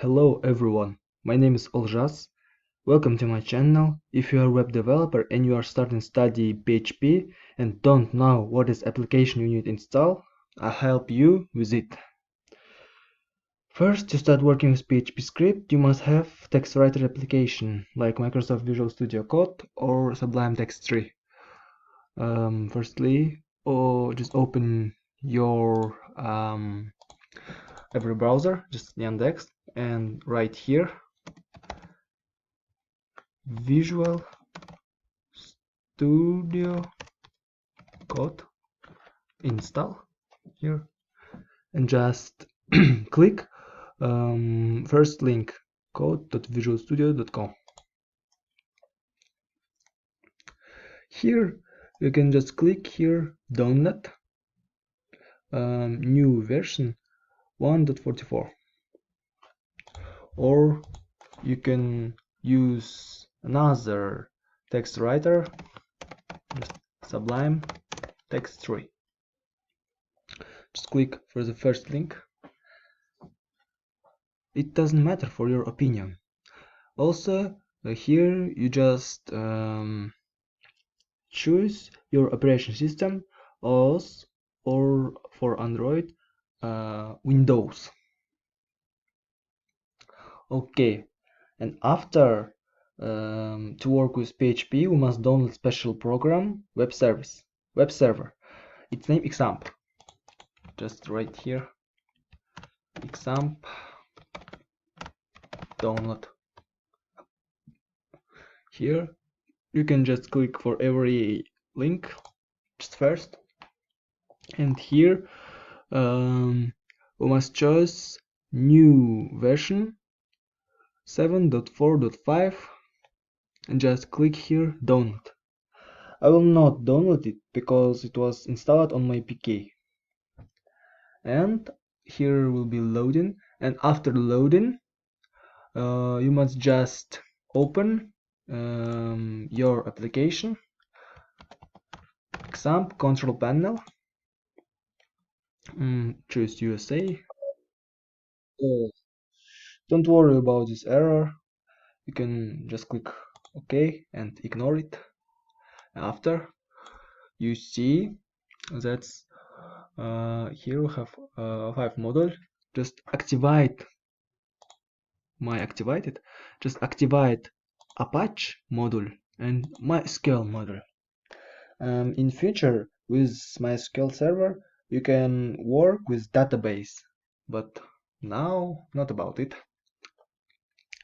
Hello everyone, my name is Oljas. Welcome to my channel. If you are a web developer and you are starting study PHP and don't know what is application you need to install, I'll help you with it. First, to start working with PHP script, you must have text writer application like Microsoft Visual Studio Code or Sublime Text 3. Firstly, just open your every browser, just Yandex, and right here Visual Studio Code install here and just click first link code.visualstudio.com. Here you can just click here download new version 1.44, or you can use another text writer, just Sublime Text 3. Just click for the first link. It doesn't matter for your opinion. Also, here you just choose your operation system, OS, or for Android, Windows. Okay, and after to work with PHP, we must download special program web server. Its name examp. Just right here, examp download. Here you can just click for every link just first, and here we must choose new version 7.4.5 and just click here download. I will not download it because it was installed on my PC. And here will be loading, and after loading you must just open your application, example control panel, choose USA. Don't worry about this error, you can just click OK and ignore it. After you see that's here we have 5 module. Just activate just activate Apache module and MySQL module. In future with MySQL server you can work with database, but now not about it.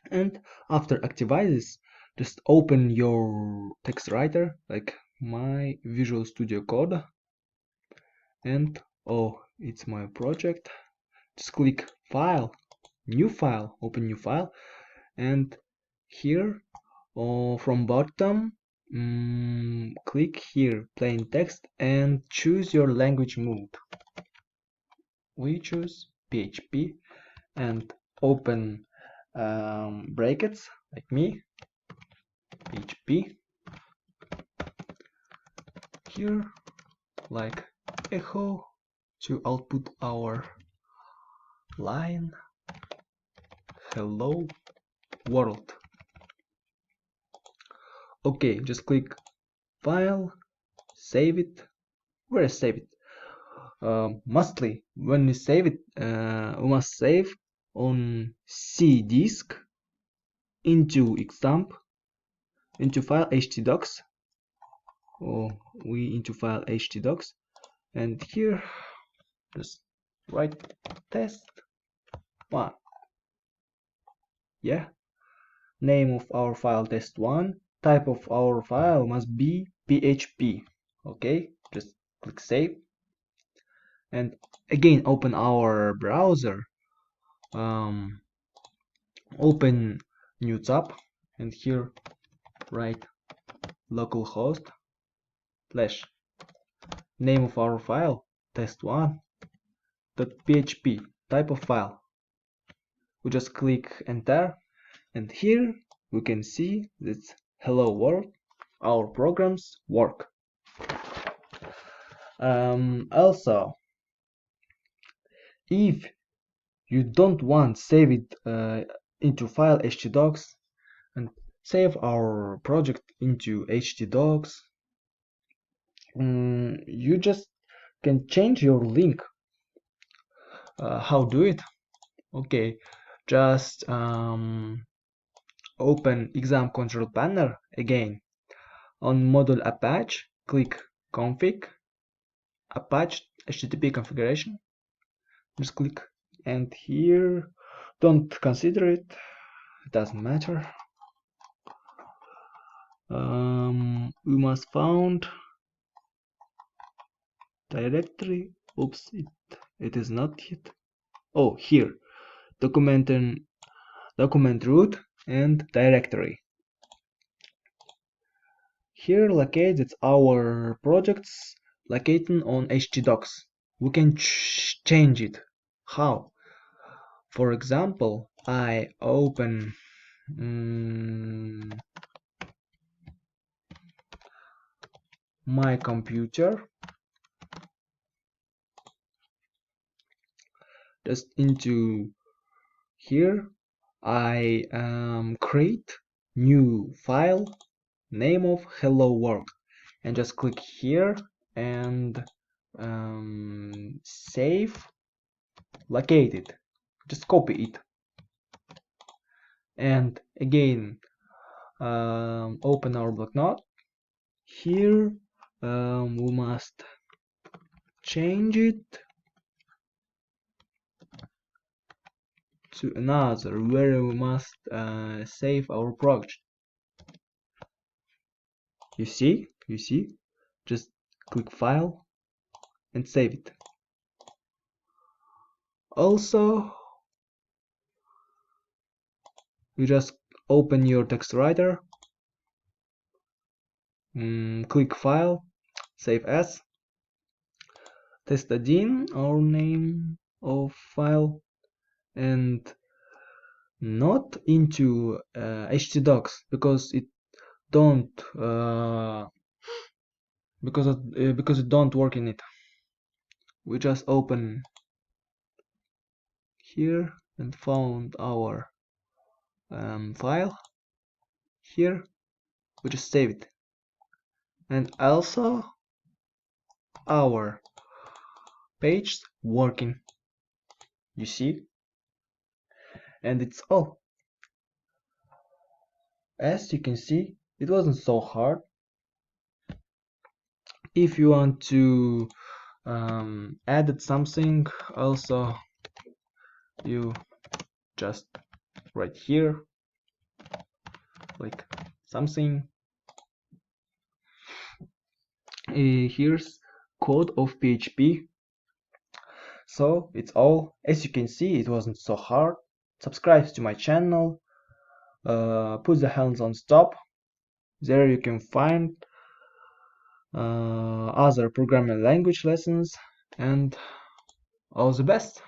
And after activate this, just open your text writer like my Visual Studio Code, and it's my project. Just click file, new file, open new file, and here from bottom click here plain text and choose your language mode. We choose PHP and open brackets like me, PHP, here like echo to output our line hello world. Okay, just click file, save it. Where save it? Mostly when we save it, we must save on C disk into examp, into file htdocs, or we into file htdocs, and here just write test1. Yeah, name of our file test1, type of our file must be PHP. Okay, just click save and again open our browser, open new tab, and here write localhost slash name of our file test1.php, type of file. We just click enter, and here we can see that hello world, our programs work. Also, if you don't want save it into file htdocs and save our project into htdocs. You just can change your link. How do it? Okay, just open exam control panel again. On module Apache, click config, Apache HTTP configuration. Just click, and here, don't consider it. It doesn't matter. We must found directory. Oops, it is not yet. Oh, here, document root and directory. Here located our projects located on htdocs. We can change it. How? For example, I open my computer, just into here I create new file, name of hello world, and just click here and save, locate it, just copy it, and again open our blocknode. Here we must change it to another where we must save our project. You see, just click file and save it. Also, you just open your text writer, click file, save as, testadin, our name of file, and not into htdocs because it don't because it don't work in it. We just open here and found our file. Here we just save it, and also our page working, you see, and it's all. As you can see, it wasn't so hard. If you want to add something, also you just write here like something. Here's code of PHP. So it's all. As you can see, it wasn't so hard. Subscribe to my channel, put the hands on stop. There you can find other programming language lessons, and all the best.